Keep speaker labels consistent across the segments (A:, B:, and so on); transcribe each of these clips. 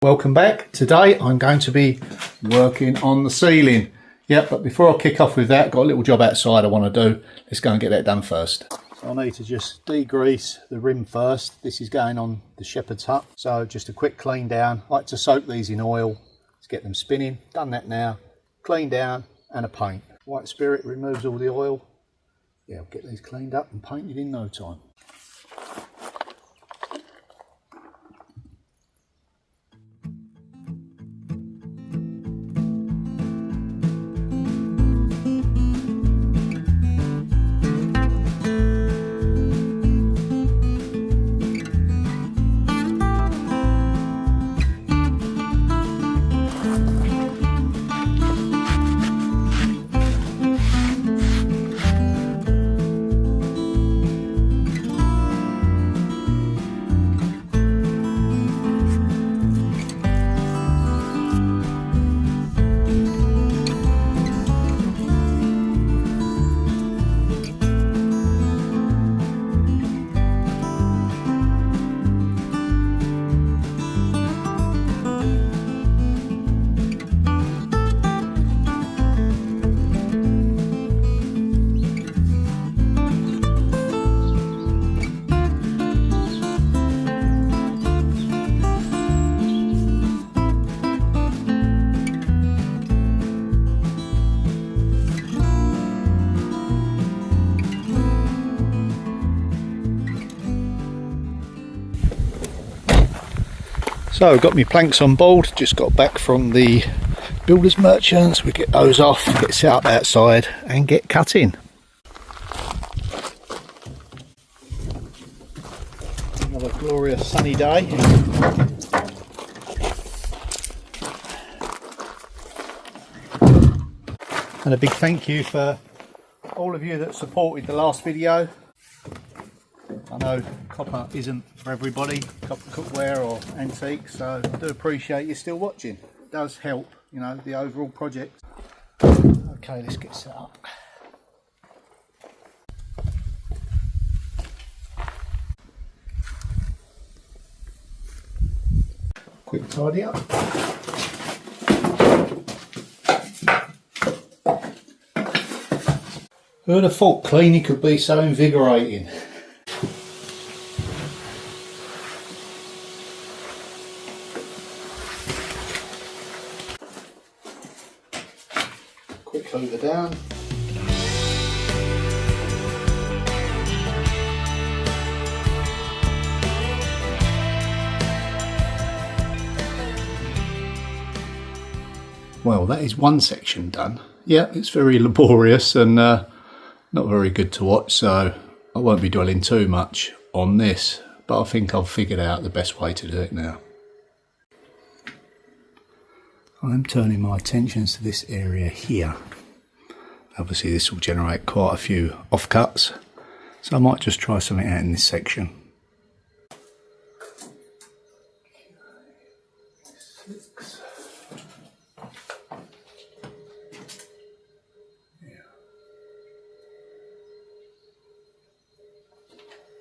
A: Welcome back. Today I'm going to be working on the ceiling. Yep, but before I kick off with that, got a little job outside I want to do. Let's go and get that done first. So I need to just degrease the rim first. This is going on the shepherd's hut. So just a quick clean down. I like to soak these in oil to get them spinning. Done that now. Clean down and a paint. White spirit removes all the oil. Yeah, I'll get these cleaned up and painted in no time. So I've got my planks on board, just got back from the builders merchants. We get those off, get set up outside and get cutting. Another glorious sunny day. And a big thank you for all of you that supported the last video. I know copper isn't for everybody, copper cookware or antiques, so I do appreciate you still watching. It does help, you know, the overall project. Okay, let's get set up. Quick tidy up. Who'd have thought cleaning could be so invigorating? Quick hoover down. Well, that is one section done. Yeah, it's very laborious and not very good to watch, so I won't be dwelling too much on this, but I think I've figured out the best way to do it now. I'm turning my attentions to this area here. Obviously this will generate quite a few offcuts, so I might just try something out in this section.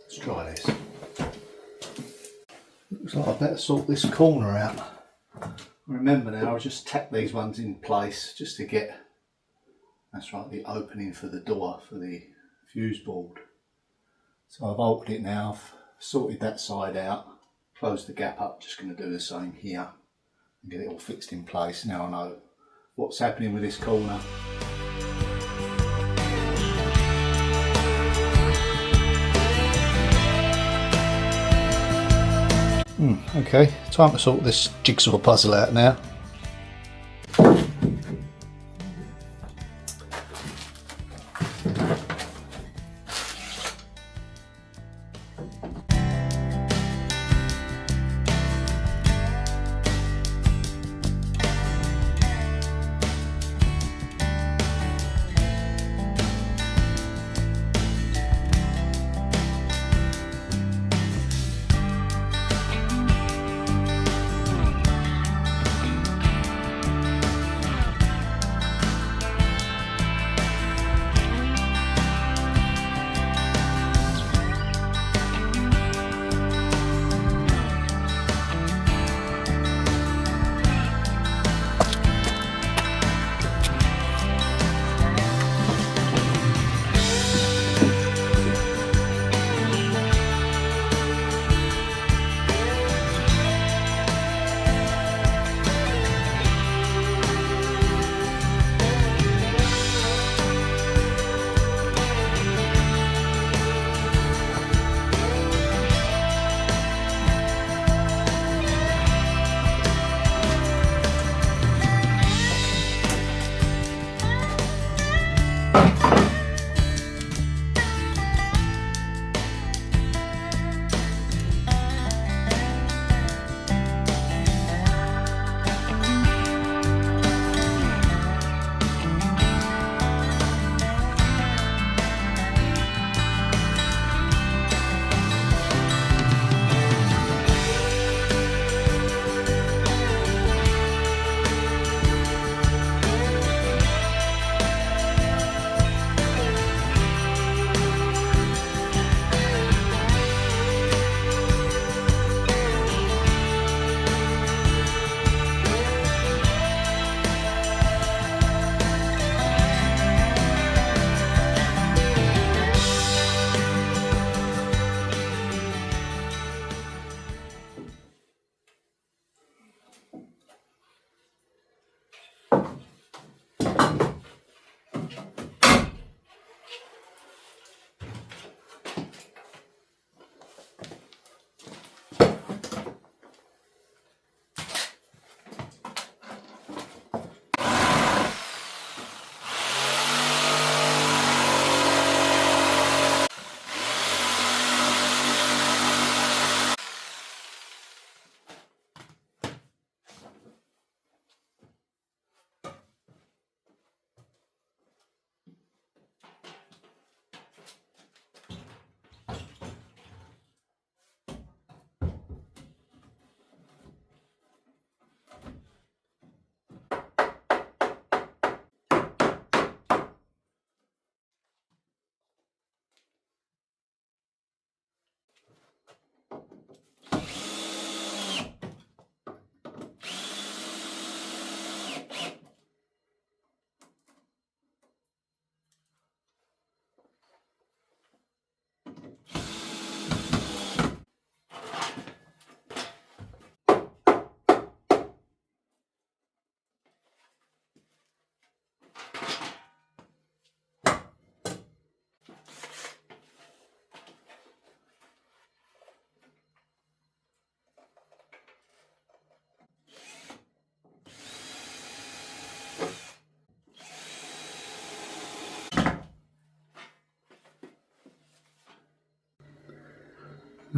A: Let's try this. Looks like I better sort this corner out. Remember now, I'll just tack these ones in place just to get, that's right, the opening for the door for the fuse board. So I've altered it now, I've sorted that side out, closed the gap up, just going to do the same here and get it all fixed in place. Now I know what's happening with this corner. Okay, time to sort this jigsaw puzzle out now.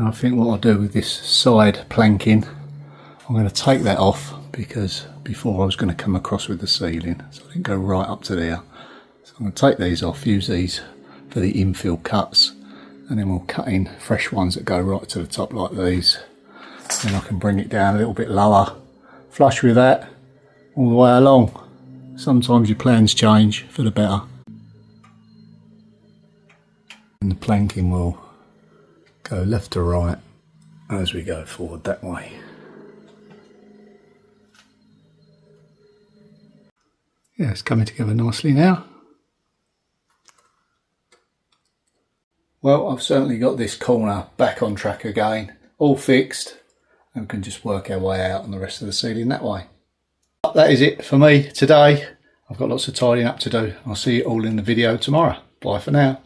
A: Now I think what I'll do with this side planking, I'm going to take that off because before I was going to come across with the ceiling, so I didn't go right up to there. So I'm going to take these off, use these for the infill cuts, and then we'll cut in fresh ones that go right to the top like these. Then I can bring it down a little bit lower, flush with that all the way along. Sometimes your plans change for the better. And the planking will go left to right as we go forward that way. Yeah, it's coming together nicely now. Well, I've certainly got this corner back on track again, all fixed, and we can just work our way out on the rest of the ceiling that way. That is it for me today. I've got lots of tidying up to do. I'll see you all in the video tomorrow. Bye for now.